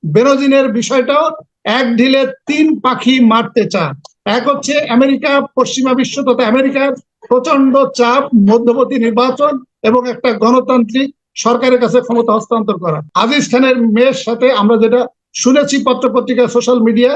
বেনজিনের বিষয়টাও এক ঢিলে তিন পাখি মারতে চান। এক হচ্ছে আমেরিকা, পশ্চিমা বিশ্ব তথা আমেরিকার প্রচন্ড চাপ, মধ্যবর্তী নির্বাচন এবং একটা গণতান্ত্রিক সরকারের কাছে ক্ষমতা হস্তান্তর করা। আজিজ খানের মেয়ের সাথে আমরা যেটা শুনেছি পত্রপত্রিকা, সোশ্যাল মিডিয়া,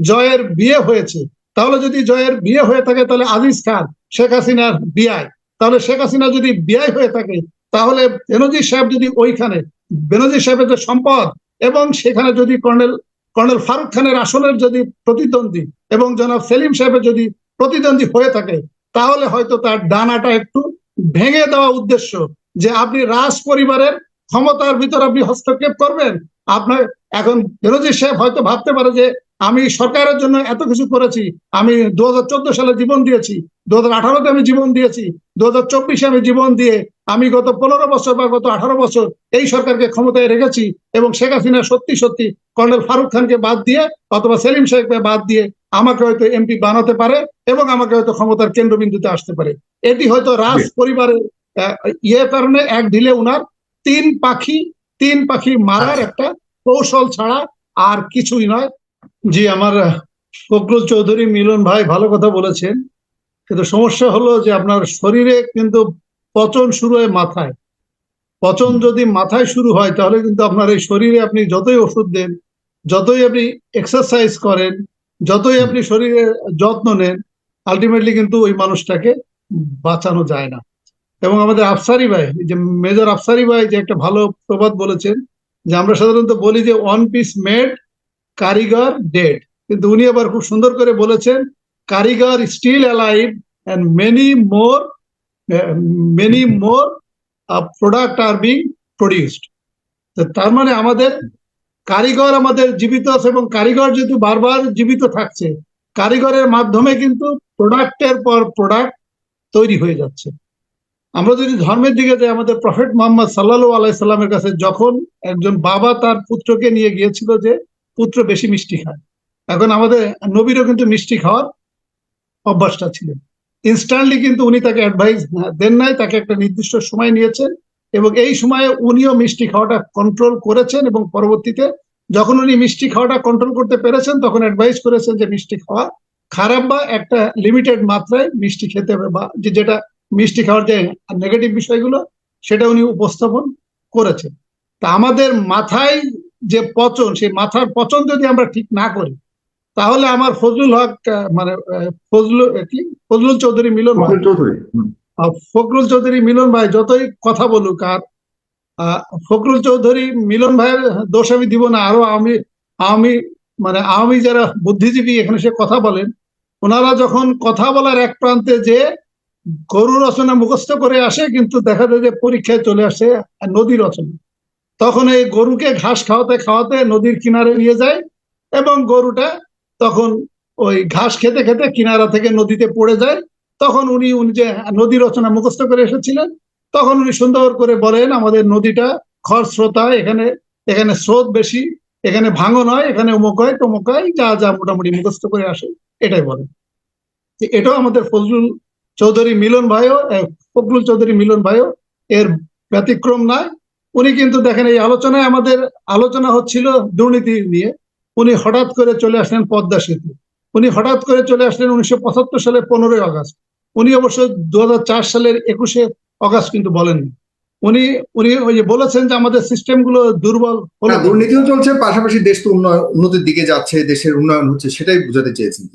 জয়ের বিয়ে হয়েছে। তাহলে যদি জয়ের বিয়ে হয়ে থাকে তাহলে আজিজ খান শেখ হাসিনার বিয়াই। তাহলে শেখ হাসিনা যদি বিয়াই হয়ে থাকে তাহলে বেনজির সাহেব যদি ওইখানে, বেনজির সাহেবের যে সম্পদ এবং সেখানে যদি কর্নেল ফারুক খানের আসনের যদি প্রতিদ্বন্দ্বী এবং জনাব সেলিম সাহেবের যদি প্রতিদ্বন্দ্বী হয়ে থাকে, তাহলে হয়তো তার ডানাটা একটু ভেঙে দেওয়া উদ্দেশ্য, যে আপনি রাজ পরিবারের ক্ষমতার ভিতর আপনি হস্তক্ষেপ করবেন। আপনার এখন বেনজির সাহেব হয়তো ভাবতে পারে যে আমি সরকারের জন্য এত কিছু করেছি, আমি 2014 সালে জীবন দিয়েছি, 2018-তে আমি জীবন দিয়েছি, 2024-এ আমি জীবন দিয়ে আমি গত 15 বছর বা গত 18 বছর এই সরকারকে ক্ষমতায় রেখেছি এবং শেখ হাসিনা সত্যি সত্যি কর্নেল ফারুক খানকে বাদ দিয়ে অথবা সেলিম সাহেবকে বাদ দিয়ে আমাকে হয়তো এমপি বানাতে পারে এবং আমাকে হয়তো ক্ষমতার কেন্দ্রবিন্দুতে আসতে পারে। এটি হয়তো রাজ পরিবারের কারণে এক ঢিলে উনার তিন পাখি মারার একটা কৌশল ছাড়া আর কিছুই নয়। জি, আমার ফখরুল চৌধুরী মিলন ভাই ভালো কথা বলেছেন, কিন্তু সমস্যা হলো যে আপনার শরীরে কিন্তু পচন শুরু হয় মাথায়। পচন যদি মাথায় শুরু হয় তাহলে কিন্তু আপনার এই শরীরে আপনি যতই ওষুধ দেন, যতই আপনি এক্সারসাইজ করেন, যতই আপনি শরীরের যত্ন নেন, আলটিমেটলি কিন্তু ওই মানুষটাকে বাঁচানো যায় না। এবং আমাদের আফসারি ভাই, যে মেজর আফসারি ভাই যে একটা ভালো প্রবাদ বলেছেন, যে আমরা সাধারণত বলি যে ওয়ান পিস মেড, কারিগর ডেড, কিন্তু উনি আবার খুব সুন্দর করে বলেছেন কারিগর still alive and many more product are being produced. তার মানে আমাদের কারিগর আমাদের জীবিত আছে এবং কারিগর যেহেতু বারবার জীবিত থাকছে, কারিগরের মাধ্যমে কিন্তু প্রোডাক্টের পর প্রোডাক্ট তৈরি হয়ে যাচ্ছে। আমরা যদি ধর্মের দিকে যাই, আমাদের প্রফেট মুহাম্মদ সাল্লাল্লাহু আলাইহি সাল্লামের কাছে যখন একজন বাবা তার পুত্রকে নিয়ে গিয়েছিল যে পুত্র বেশি মিষ্টি খায়, এখন আমাদের নবীরও কিন্তু মিষ্টি খাওয়ার অভ্যাসটা ছিল। ইনস্ট্যান্টলি কিন্তু উনি তাকে অ্যাডভাইস দেন নাই, তাকে একটা নির্দিষ্ট সময় নিয়েছেন এবং এই সময়ে উনিও মিষ্টি খাওয়াটা কন্ট্রোল করেছেন এবং পরবর্তীতে যখন উনি মিষ্টি খাওয়াটা কন্ট্রোল করতে পেরেছেন তখন অ্যাডভাইস করেছেন যে মিষ্টি খাওয়া খারাপ বা একটা লিমিটেড মাত্রায় মিষ্টি খেতে হবে, বা যেটা মিষ্টি খাওয়ার যে নেগেটিভ বিষয়গুলো সেটা উনি উপস্থাপন করেছেন। তা আমাদের মাথায় যে পচন, সেই মাথার পচন যদি আমরা ঠিক না করি তাহলে আমার ফজলুল হক মানে ফজলুল চৌধুরী মিলন ভাই, ফখরুল চৌধুরী মিলন ভাই যতই কথা বলুক, আর ফখরুল চৌধুরী মিলন ভাইয়ের দোষ আমি দিব না, আরো আওয়ামী যারা বুদ্ধিজীবী এখানে সে কথা বলেন, ওনারা যখন কথা বলার এক প্রান্তে যে গরু রচনা মুখস্থ করে আসে কিন্তু দেখা যায় যে পরীক্ষায় চলে আসে নদী রচনা, তখন এই গরুকে ঘাস খাওয়াতে খাওয়াতে নদীর কিনারে নিয়ে যায় এবং গরুটা তখন ওই ঘাস খেতে খেতে কিনারা থেকে নদীতে পড়ে যায়। তখন উনি যে নদী রচনা মুখস্থ করে এসেছিলেন তখন উনি সুন্দর করে বলেন আমাদের নদীটা খরস্রোতা, এখানে স্রোত বেশি, এখানে ভাঙন হয়, এখানে অমুক হয় তমুক হয়, যা যা মোটামুটি মুখস্থ করে আসে এটাই বলেন। এটাও আমাদের ফখরুল চৌধুরী মিলন ভাইও এর ব্যতিক্রম নয়। উনি কিন্তু দেখেন এই আলোচনায় আমাদের আলোচনা হচ্ছিল দুর্নীতি নিয়ে, উনি হঠাৎ করে চলে আসলেন পদ্মা সেতু, উনি হঠাৎ করে চলে আসলেন 1975 সালের 15ই আগস্ট, উনি অবশ্য 2004 সালের 21শে আগস্ট কিন্তু বলেননি। উনি ওই যে বলেছেন যে আমাদের সিস্টেম গুলো দুর্বল, দুর্নীতিও চলছে, পাশাপাশি দেশ তো উন্নতির দিকে যাচ্ছে, দেশের উন্নয়ন হচ্ছে, সেটাই বোঝাতে চেয়েছেন।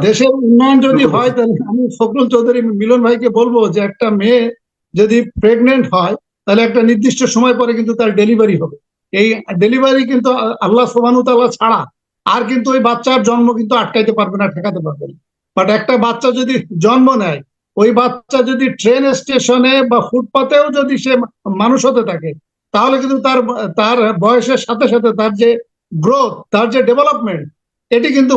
দেশের উন্নয়ন যদি হয় তাহলে আমি ফখরুল চৌধুরী মিলন ভাইকে বলবো যে একটা মেয়ে যদি প্রেগনেন্ট হয় তাহলে একটা নির্দিষ্ট সময় পরে কিন্তু তার ডেলিভারি হবে। এই ডেলিভারি কিন্তু আল্লাহ সুবহানাহু ওয়া তাআলা ছাড়া আর কিন্তু ওই বাচ্চার জন্ম কিন্তু আটকাইতে পারবে না, ঠেকাতে পারবে না। বাট একটা বাচ্চা যদি জন্ম নেয়, ওই বাচ্চা যদি ট্রেন স্টেশনে বা ফুটপাতেও যদি সে মানুষ হতে থাকে তাহলে কিন্তু তার বয়সের সাথে সাথে তার যে গ্রোথ, তার যে ডেভেলপমেন্ট, এটি কিন্তু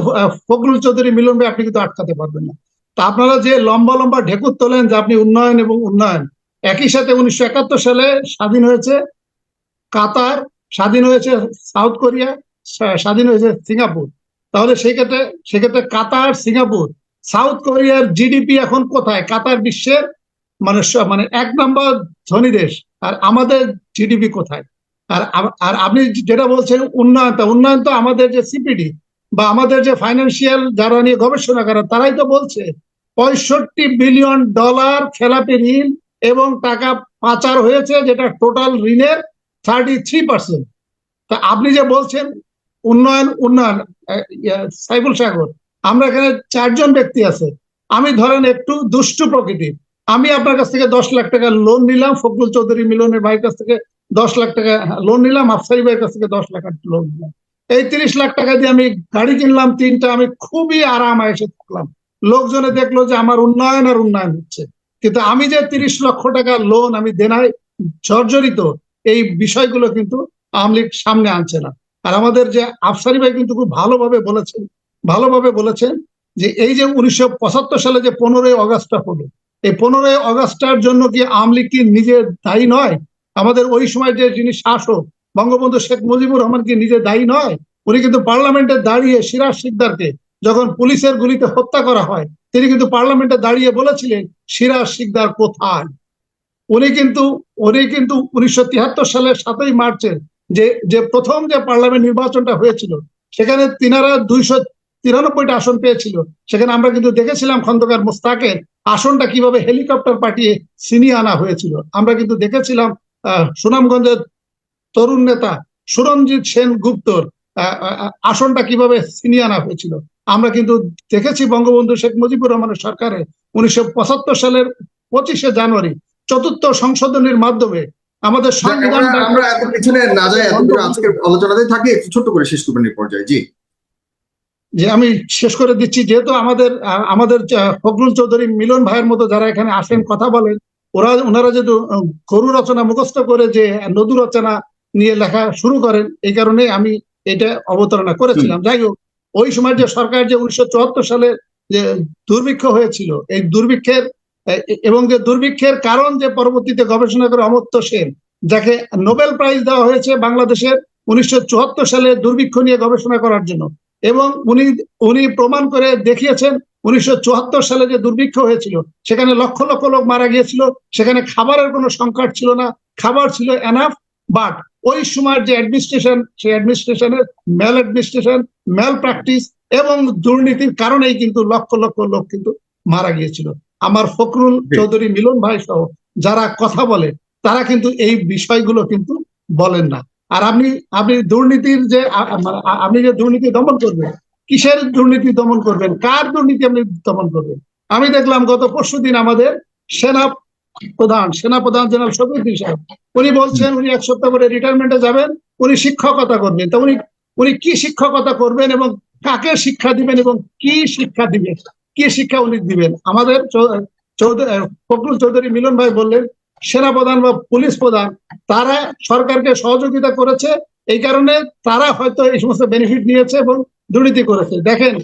ফখরুল চৌধুরী মিলন ভাই আপনি কিন্তু আটকাতে পারবেন না। তা আপনারা যে লম্বা লম্বা ঢেকুর তোলেন যে আপনি উন্নয়ন এবং উন্নয়ন, একই সাথে 1971 সালে স্বাধীন হয়েছে কাতার, স্বাধীন হয়েছে সাউথ কোরিয়া, স্বাধীন হয়েছে সিঙ্গাপুর। তাহলে সেক্ষেত্রে কাতার, সিঙ্গাপুর, সাউথ কোরিয়ার জিডিপি এখন কোথায়? কাতার বিশ্বের মানে 1 নম্বর ধনী দেশ, আর আমাদের জিডিপি কোথায়? আর আপনি যেটা বলছেন উন্নয়ন তো আমাদের যে সিপিডি বা আমাদের যে ফাইন্যান্সিয়াল যারা নিয়ে গবেষণা করে তারাই তো বলছে $65 বিলিয়ন খেলাপি ঋণ এবং টাকা পাচার হয়েছে, যেটা টোটাল ঋণের 33%। তা আপনি যে বলছেন উন্নয়ন উন্নয়ন সাইফুল সাগর, আমরা এখানে 4 জন ব্যক্তি আছে। আমি ধরেন একটু দুষ্টু প্রকৃতির, আমি আপনার কাছ থেকে 10 লাখ টাকা লোন নিলাম, ফখরুল চৌধুরী মিলনের ভাইয়ের কাছ থেকে 10 লাখ টাকা লোন নিলাম, আফসারি ভাইয়ের কাছ থেকে 10 লাখ লোন নিলাম। এই 30 লাখ টাকা দিয়ে আমি গাড়ি কিনলাম 3টা, আমি খুবই আরাম এসে থাকলাম। লোকজনে দেখলো যে আমার উন্নয়ন আর উন্নয়ন হচ্ছে, কিন্তু আমি যে 30 লক্ষ টাকা লোন আমি দেনায় জর্জরিত, এই বিষয়গুলো কিন্তু আওয়ামী লীগ সামনে আনছে না। আর আমাদের যে আফসারি ভাই কিন্তু খুব ভালোভাবে বলেছেন যে এই যে 1975 সালে যে 15ই আগস্টটা হলো, এই 15ই আগস্টটার জন্য কি আওয়ামী লীগ কি নিজে দায়ী নয়? আমাদের ওই সময় যে যিনি শাসক বঙ্গবন্ধু শেখ মুজিবুর রহমান কি নিজে দায়ী নয়? উনি কিন্তু পার্লামেন্টে দাঁড়িয়ে সিরাজ শিকদারকে যখন পুলিশের গুলিতে হত্যা করা হয়, তিনি কিন্তু পার্লামেন্টে দাঁড়িয়ে বলেছিলেন সিরাজ শিকদার কোথায়। উনি কিন্তু 1973 সালের 7ই মার্চের যে প্রথম যে পার্লামেন্ট নির্বাচনটা হয়েছিল, সেখানে তিনারা 293টা আসন পেয়েছিল। সেখানে আমরা কিন্তু দেখেছিলাম খন্দকার মোস্তাকের আসনটা কিভাবে হেলিকপ্টার পাঠিয়ে ছিনিয়ে আনা হয়েছিল। আমরা কিন্তু দেখেছিলাম সুনামগঞ্জের তরুণ নেতা সুরঞ্জিত সেন গুপ্তর আসনটা কিভাবে ছিনিয়ে আনা হয়েছিল। আমরা কিন্তু দেখেছি বঙ্গবন্ধু শেখ মুজিবুর রহমানের সরকারে 1975 সালের 25শে জানুয়ারি 4th সংশোধনীর মাধ্যমে আমাদের সংবিধানটা, আমরা এত পিছনে না যাই, এত আজকের আলোচনাতে থাকি, একটু ছোট করে শেষ করবেন এই পর্যায়ে। জি, যে আমি শেষ করে দিচ্ছি, যেহেতু আমাদের ফখরুল চৌধুরী মিলন ভাইয়ের মতো যারা এখানে আসেন কথা বলেন, ওনারা যদি গরু রচনা মুখস্থ করে যে নদু রচনা নিয়ে লেখা শুরু করেন, এই কারণে আমি এটা অবতারণা করেছিলাম। যাই হোক, ওই সময় যে সরকার যে 1974 সালে যে দুর্ভিক্ষ হয়েছিল, এই দুর্ভিক্ষের এবং যে দুর্ভিক্ষের কারণ যে পরবর্তীতে গবেষণা করে অমর্ত্য সেন, যাকে নোবেল প্রাইজ দেওয়া হয়েছে বাংলাদেশের 1974 সালে দুর্ভিক্ষ নিয়ে গবেষণা করার জন্য, এবং উনি প্রমাণ করে দেখিয়েছেন 1974 সালে যে দুর্ভিক্ষ হয়েছিল সেখানে লক্ষ লক্ষ লোক মারা গিয়েছিল, সেখানে খাবারের কোনো সংকট ছিল না, খাবার ছিল এনাফ। বাট ওই সময়ের যে অ্যাডমিনিস্ট্রেশন, সেই অ্যাডমিনিস্ট্রেশনের ম্যাল অ্যাডমিনিস্ট্রেশন, ম্যাল প্র্যাকটিস এবং দুর্নীতির কারণেই কিন্তু লক্ষ লক্ষ লোক কিন্তু মারা গিয়েছিল। আমার ফখরুল চৌধুরী মিলন ভাই সহ যারা কথা বলে তারা কিন্তু এই বিষয়গুলো কিন্তু বলেন না। আর আপনি দুর্নীতির যে আপনি যে দুর্নীতি দমন করবেন, কিসের দুর্নীতি দমন করবেন, কার দুর্নীতি আপনি দমন করবেন? আমি দেখলাম গত পরশুদিন আমাদের সেনাপ্রধান জেনারেল শফিউদ্দিন সাহেব, উনি বলছেন উনি 1 সপ্তাহ করে রিটায়ারমেন্টে যাবেন, উনি শিক্ষকতা করবেন। তা উনি কি শিক্ষকতা করবেন এবং কাকে শিক্ষা দিবেন এবং কি শিক্ষা দিবেন, কি শিক্ষা উনি দিবেন? আমাদের ফখরুল চৌধুরী মিলন ভাই বললেন সেনাপ্রধান বা পুলিশ প্রধান তারা সরকারকে সহযোগিতা করেছে, এই কারণে তারা হয়তো এই সমস্ত বেনিফিট নিয়েছে এবং দুর্নীতি করেছে। দেখেন,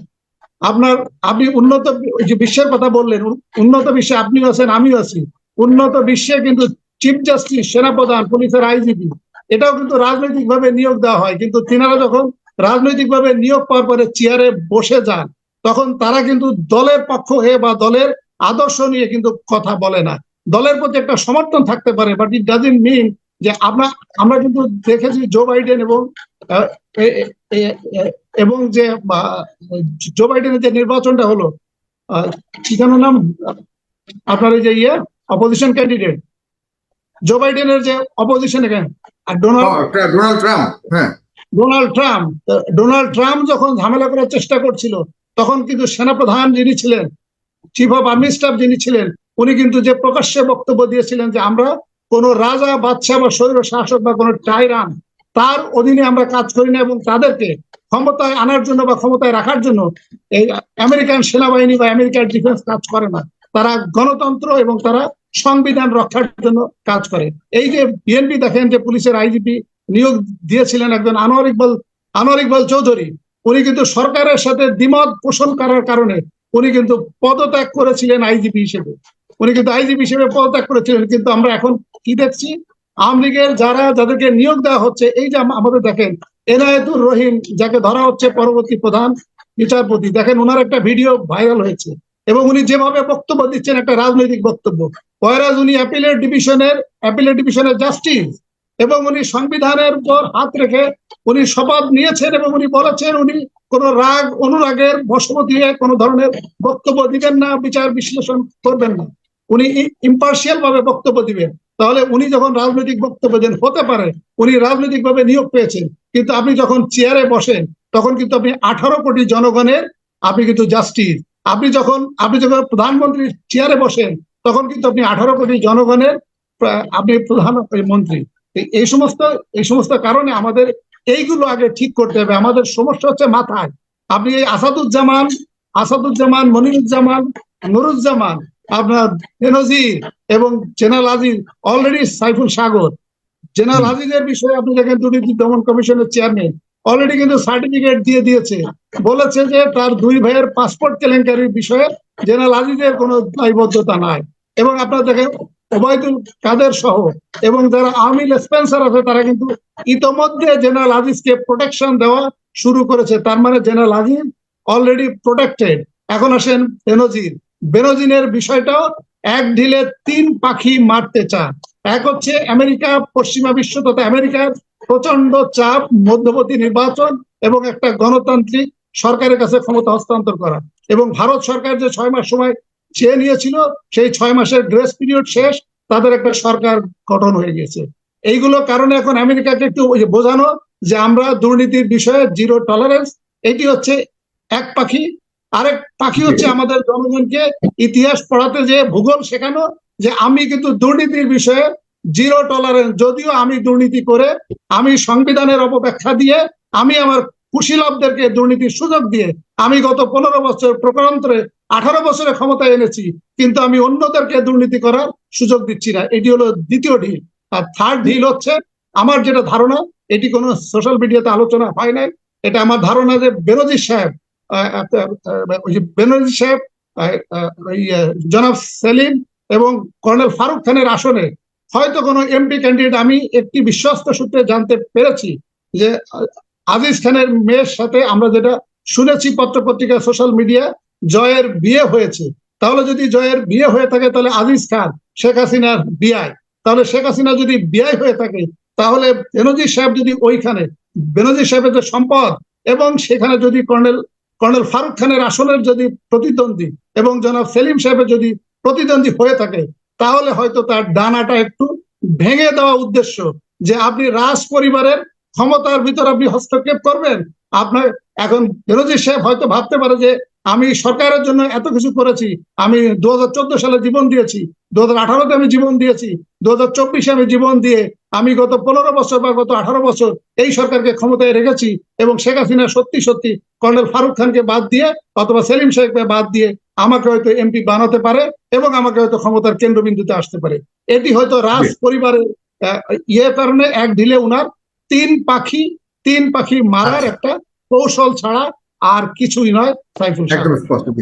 আপনি উন্নত বিশ্বের কথা বললেন, উন্নত বিশ্বে আপনিও আছেন আমিও আছি। উন্নত বিশ্বে কিন্তু চিফ জাস্টিস, সেনাপ্রধান, পুলিশের আইজিপি এটাও কিন্তু রাজনৈতিক ভাবে নিয়োগ দেওয়া হয়, কিন্তু তিনারা যখন রাজনৈতিক ভাবে নিয়োগ পাওয়ার পরে চেয়ারে বসে যান, তখন তারা কিন্তু দলের পক্ষ হয়ে বা দলের আদর্শ নিয়ে কিন্তু কথা বলে না। দলের প্রতি একটা সমর্থন থাকতে পারে, বাট ইট ডাজন্ট মিন যে আমরা কিন্তু দেখেছি জো বাইডেন এবং যে জো বাইডেনের যে নির্বাচনটা হলো, কি যেন নাম আপনার, এই যে অপোজিশন ক্যান্ডিডেট জো বাইডেনের যে অপোজিশন এখানে ডোনাল্ড ট্রাম্প যখন ঝামেলা করার চেষ্টা করছিল, তখন কিন্তু সেনাপ্রধান যিনি ছিলেন, চিফ অফ আর্মি স্টাফ যিনি ছিলেন, উনি কিন্তু যে প্রকাশ্যে বক্তব্য দিয়েছিলেন যে আমরা কোন রাজা, বাদশাহ বা স্বৈর শাসক বা কোন টাইরান তার অধীনে আমরা কাজ করি না, এবং তাদেরকে ক্ষমতায় আনার জন্য বা ক্ষমতায় রাখার জন্য এই আমেরিকান সেনাবাহিনী বা আমেরিকার ডিফেন্স কাজ করে না। তারা গণতন্ত্র এবং তারা সংবিধান রক্ষার জন্য কাজ করে। এই যে বিএনপি দেখেন যে পুলিশের আইজিপি নিয়োগ দিয়েছিলেন একজন আনোয়ার ইকবাল চৌধুরী, উনি কিন্তু সরকারের সাথে দ্বিমত পোষণ করার কারণে উনি কিন্তু পদত্যাগ করেছিলেন আইজিপি হিসেবে। উনি কিন্তু আইজিপি হিসেবে পদত্যাগ করেছিলেন, কিন্তু আমরা এখন কি দেখছি, আওয়ামী লীগের যাদেরকে নিয়োগ দেওয়া হচ্ছে, এই যে আমাদের দেখেন এনায়েতুর রহিম যাকে ধরা হচ্ছে পরবর্তী প্রধান বিচারপতি, দেখেন ওনার একটা ভিডিও ভাইরাল হয়েছে এবং উনি যেভাবে বক্তব্য দিচ্ছেন একটা রাজনৈতিক বক্তব্য, ওয়ারাজ উনি অ্যাপিলেট ডিভিশনের জাস্টিস, এবং উনি সংবিধানের উপর হাত রেখে উনি শপথ নিয়েছেন এবং উনি বলেছেন উনি কোন রাগ অনুরাগের বশবর্তী হয়ে কোনো ধরনের বক্তব্য দিবেন না, বিচার বিশ্লেষণ করবেন না, উনি ইম্পার্শিয়াল ভাবে বক্তব্য দিবেন। তাহলে উনি যখন রাজনৈতিক বক্তব্য দেন, হতে পারে উনি রাজনৈতিক ভাবে নিয়োগ পেয়েছেন, কিন্তু আপনি যখন চেয়ারে বসেন তখন কিন্তু আপনি 18 কোটি জনগণের আপনি কিন্তু জাস্টিস, আপনি যখন প্রধানমন্ত্রীর চেয়ারে বসেন তখন কিন্তু আপনি 18 কোটি জনগণের আপনি প্রধানমন্ত্রী। এই সমস্ত কারণে আমাদের এইগুলো আগে ঠিক করতে হবে। আমাদের সমস্যা হচ্ছে মাথায়। আপনি এই আসাদুজ্জামান, মনিরুজ্জামান, নুরুজ্জামান, আপনার বেনজির এবং জেনারেল আজিজ, অলরেডি সাইফুল সাগর, জেনারেল আজিজের বিষয়ে আপনি দেখেন দুর্নীতি দমন কমিশনের চেয়ারম্যান অলরেডি কিন্তু সার্টিফিকেট দিয়ে দিয়েছে, বলেছে যে তার 2 ভাইয়ের পাসপোর্ট কেলেঙ্কারির বিষয়ে জেনারেল আজিজের কোনো দায়বদ্ধতা নাই। এবং আপনারা দেখেন ওবায়দুল কাদের সহ এবং যারা আওয়ামী স্পেন্সার আছে তারা কিন্তু ইতোমধ্যে জেনারেল আজিজকে প্রোটেকশন দেওয়া শুরু করেছে। তার মানে জেনারেল আজিজ অলরেডি প্রোটেক্টেড। এখন আসেন বেনজিনের বিষয়টাও এক ঢিলে 3 পাখি মারতে চান। এক হচ্ছে আমেরিকা, পশ্চিমা বিশ্ব তথা আমেরিকার প্রচন্ড চাপ, মধ্যবর্তী নির্বাচন এবং একটা গণতান্ত্রিক সরকারের কাছে ক্ষমতা হস্তান্তর করা, এবং ভারত সরকার যে 6 মাস সময় চেয়ে নিয়েছিল সেই 6 মাসের গ্রেস পিরিয়ড শেষ, তাদের একটা সরকার গঠন হয়ে গেছে। এইগুলো কারণে এখন আমেরিকাকে একটু বোঝানো যে আমরা দুর্নীতির বিষয়ে জিরো টলারেন্স, এটি হচ্ছে এক পাখি। আরেক পাখি হচ্ছে আমাদের জনগণকে ইতিহাস পড়াতে যে ভূগোল শেখানো যে আমি কিন্তু দুর্নীতির বিষয়ে জিরো টলারেন্স, যদিও আমি দুর্নীতি করে আমি সংবিধানের অপব্যাখ্যা দিয়ে আমি আমার কুশীলবদেরকে দুর্নীতির সুযোগ দিয়ে আমি গত 15 বছর প্রকারান্তরে 18 বছরে ক্ষমতায় এনেছি, কিন্তু আমি অন্যদেরকে দুর্নীতি করার সুযোগ দিচ্ছি না। এটি হলো দ্বিতীয় ঢিল। আর থার্ড ঢিল হচ্ছে আমার যেটা ধারণা, এটি কোনো সোশ্যাল মিডিয়াতে আলোচনা হয় নাই, এটা আমার ধারণা যে বেনজির সাহেব জনাব সেলিম এবং কর্নেল ফারুক খানের আসনে হয়তো কোনো এমপি ক্যান্ডিডেট, আমি একটি বিশ্বস্ত সূত্রে জানতে পেরেছি যে আজিজ খানের মেয়ের সাথে আমরা যেটা শুনেছি পত্রপত্রিকা সোশ্যাল মিডিয়া, জয়ের বিয়ে হয়েছে। তাহলে যদি জয়ের বিয়ে হয়ে থাকে তাহলে আজিজ খান শেখ হাসিনার বিয়াই, তাহলে শেখ হাসিনা যদি বিয়াই হয়ে থাকে তাহলে বেনজির সাহেব যদি ওইখানে, বেনজির সাহেবের যে সম্পদ এবং সেখানে যদি কর্নেল ফারুক খানের আসনের যদি প্রতিদ্বন্দ্বী এবং জনাব সেলিম সাহেবের যদি প্রতিদ্বন্দ্বী হয়ে থাকে, তাহলে হয়তো তার ডানাটা একটু ভেঙে দেওয়া উদ্দেশ্য যে আপনি রাজ পরিবারের ক্ষমতার ভিতর আপনি হস্তক্ষেপ করবেন। আপনার এখন বেনজির সাহেব হয়তো ভাবতে পারে যে আমি সরকারের জন্য এত কিছু করেছি, আমি 2014 সালে জীবন দিয়েছি, 2018-তে আমি জীবন দিয়েছি, 2024-এ আমি জীবন দিয়ে আমি গত 15 বছর বা গত 18 বছর এই সরকারকে ক্ষমতায় রেখেছি, এবং শেখ হাসিনা সত্যি কর্নেল ফারুক খানকে বাদ দিয়ে অথবা সেলিম সাহেবকে বাদ দিয়ে আমাকে হয়তো এমপি বানাতে পারে এবং আমাকে হয়তো ক্ষমতার কেন্দ্রবিন্দুতে আসতে পারে। এটি হয়তো রাজ পরিবারের কারণে এক ঢিলে উনার 3 পাখি মারার একটা কৌশল ছাড়া আর কিছুই নয় সাইফুল সাহেব।